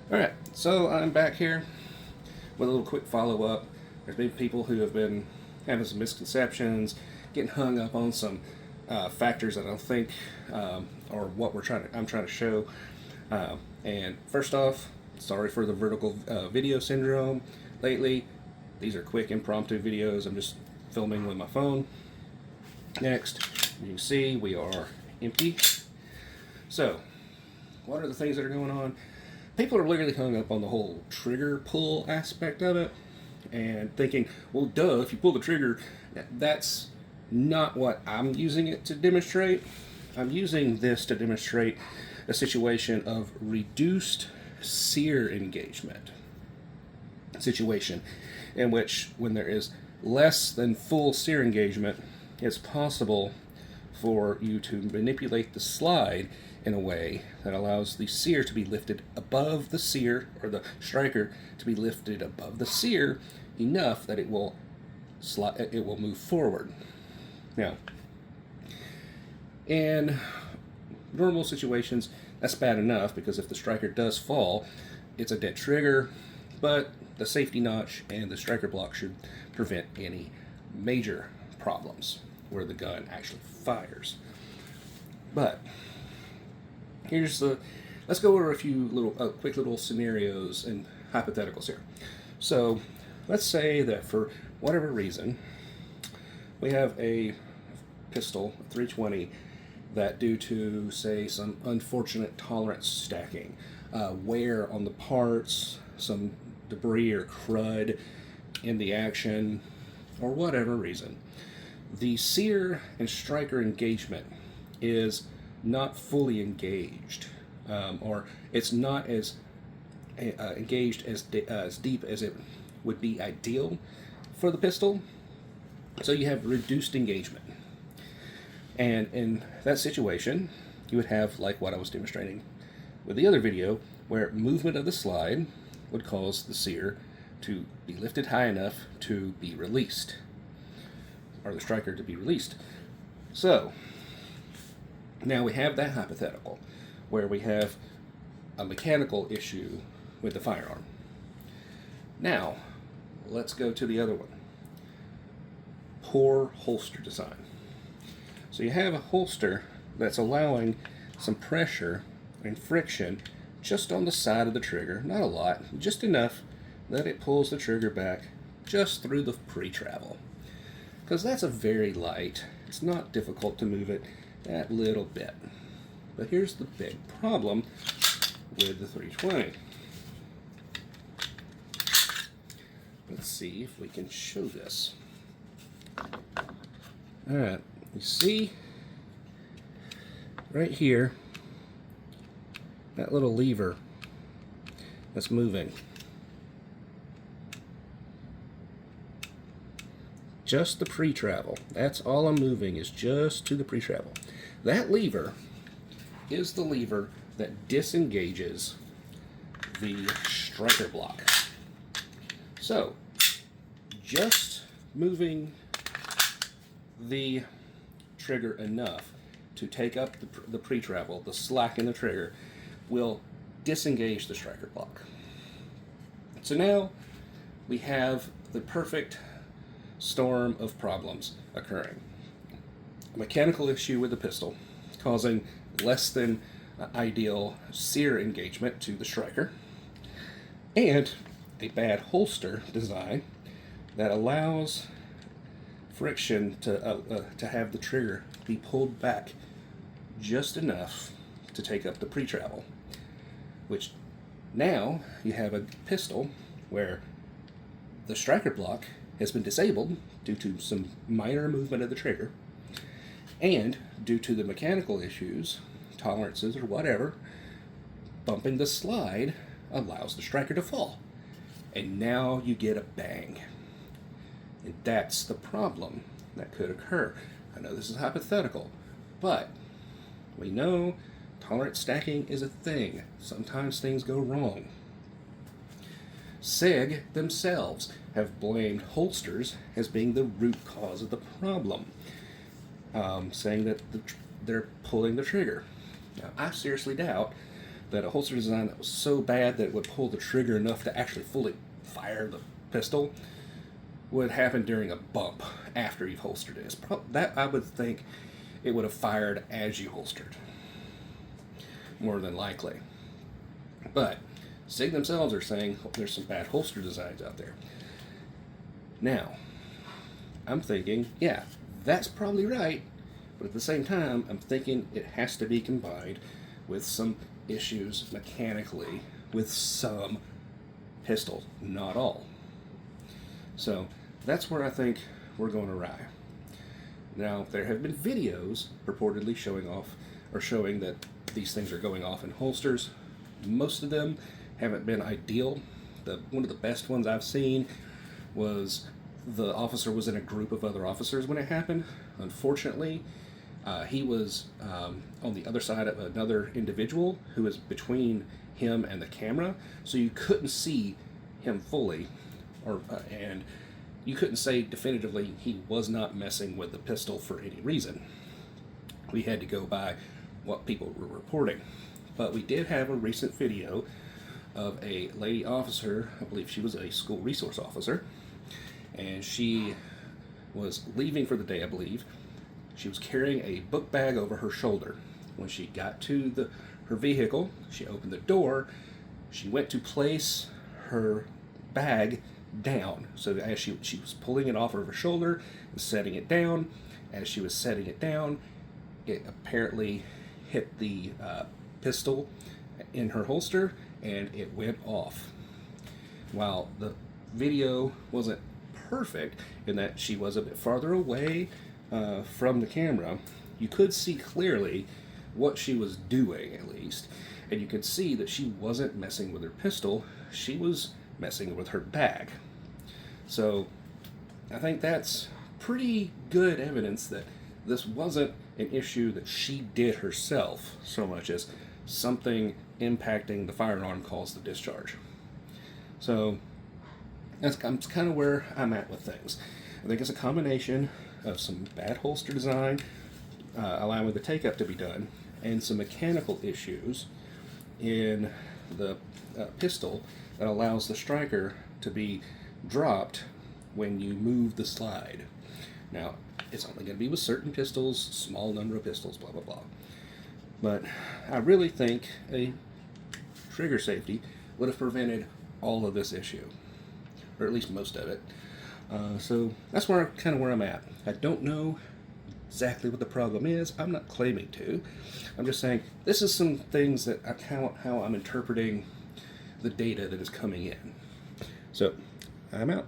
Alright, so I'm back here with a little quick follow-up. There's been people who have been having some misconceptions, getting hung up on some factors that I don't think are what I'm trying to show. And first off, sorry for the vertical video syndrome lately. These are quick impromptu videos. I'm just filming with my phone. Next, you can see we are empty. So, what are the things that are going on? People are literally hung up on the whole trigger pull aspect of it and thinking, well, duh, if you pull the trigger, that's not what I'm using it to demonstrate. I'm using this to demonstrate a situation of reduced sear engagement. A situation in which, when there is less than full sear engagement, it's possible for you to manipulate the slide in a way that allows the sear to be lifted above the sear, or the striker to be lifted above the sear enough that it will move forward. Now, in normal situations, that's bad enough, because if the striker does fall, it's a dead trigger, but the safety notch and the striker block should prevent any major problems where the gun actually fires. But let's go over a few quick little scenarios and hypotheticals here. So let's say that for whatever reason, we have a pistol, a 320, that due to, say, some unfortunate tolerance stacking, wear on the parts, some debris or crud in the action, or whatever reason, the sear and striker engagement is not fully engaged, or it's not as engaged as deep as it would be ideal for the pistol. So you have reduced engagement. And in that situation, you would have, like what I was demonstrating with the other video, where movement of the slide would cause the sear to be lifted high enough to be released, or the striker to be released. So now we have that hypothetical where we have a mechanical issue with the firearm. Now, let's go to the other one. Poor holster design. So you have a holster that's allowing some pressure and friction just on the side of the trigger, not a lot, just enough that it pulls the trigger back just through the pre-travel. Because that's a very light, it's not difficult to move it that little bit. But here's the big problem with the 320. Let's see if we can show this. Alright, you see right here that little lever that's moving. Just the pre-travel. That's all I'm moving, is just to the pre-travel. That lever is the lever that disengages the striker block. So, just moving the trigger enough to take up the pre-travel, the slack in the trigger, will disengage the striker block. So now we have the perfect storm of problems occurring. A mechanical issue with the pistol causing less than ideal sear engagement to the striker, and a bad holster design that allows friction to have the trigger be pulled back just enough to take up the pre-travel, which now you have a pistol where the striker block has been disabled due to some minor movement of the trigger, and due to the mechanical issues, tolerances or whatever, bumping the slide allows the striker to fall. And now you get a bang. And that's the problem that could occur. I know this is hypothetical, but we know tolerance stacking is a thing. Sometimes things go wrong. SIG themselves have blamed holsters as being the root cause of the problem, saying that they're pulling the trigger. Now, I seriously doubt that a holster design that was so bad that it would pull the trigger enough to actually fully fire the pistol would happen during a bump after you've holstered it. That I would think it would have fired as you holstered, more than likely. But SIG themselves are saying there's some bad holster designs out there. Now, I'm thinking, yeah, that's probably right, but at the same time, I'm thinking it has to be combined with some issues mechanically with some pistols, not all. So that's where I think we're going awry. Now, there have been videos purportedly showing that these things are going off in holsters. Most of them haven't been ideal. One of the best ones I've seen was the officer was in a group of other officers when it happened. Unfortunately, he was on the other side of another individual who was between him and the camera, so you couldn't see him fully, and you couldn't say definitively he was not messing with the pistol for any reason. We had to go by what people were reporting. But we did have a recent video of a lady officer, I believe she was a school resource officer, and she was leaving for the day, I believe. She was carrying a book bag over her shoulder. When she got to her vehicle, she opened the door, she went to place her bag down. So as she was pulling it off of her shoulder and setting it down, as she was setting it down, it apparently hit the pistol in her holster and it went off. While the video wasn't perfect in that she was a bit farther away from the camera, you could see clearly what she was doing, at least, and you could see that she wasn't messing with her pistol, she was messing with her bag. So I think that's pretty good evidence that this wasn't an issue that she did herself so much as something impacting the firearm caused the discharge. So that's kind of where I'm at with things. I think it's a combination of some bad holster design, allowing the take-up to be done, and some mechanical issues in the pistol that allows the striker to be dropped when you move the slide. Now, it's only going to be with certain pistols, small number of pistols, blah, blah, blah. But I really think a trigger safety would have prevented all of this issue, or at least most of it. So that's kind of where I'm at. I don't know exactly what the problem is. I'm not claiming to. I'm just saying this is some things that how I'm interpreting the data that is coming in. So I'm out.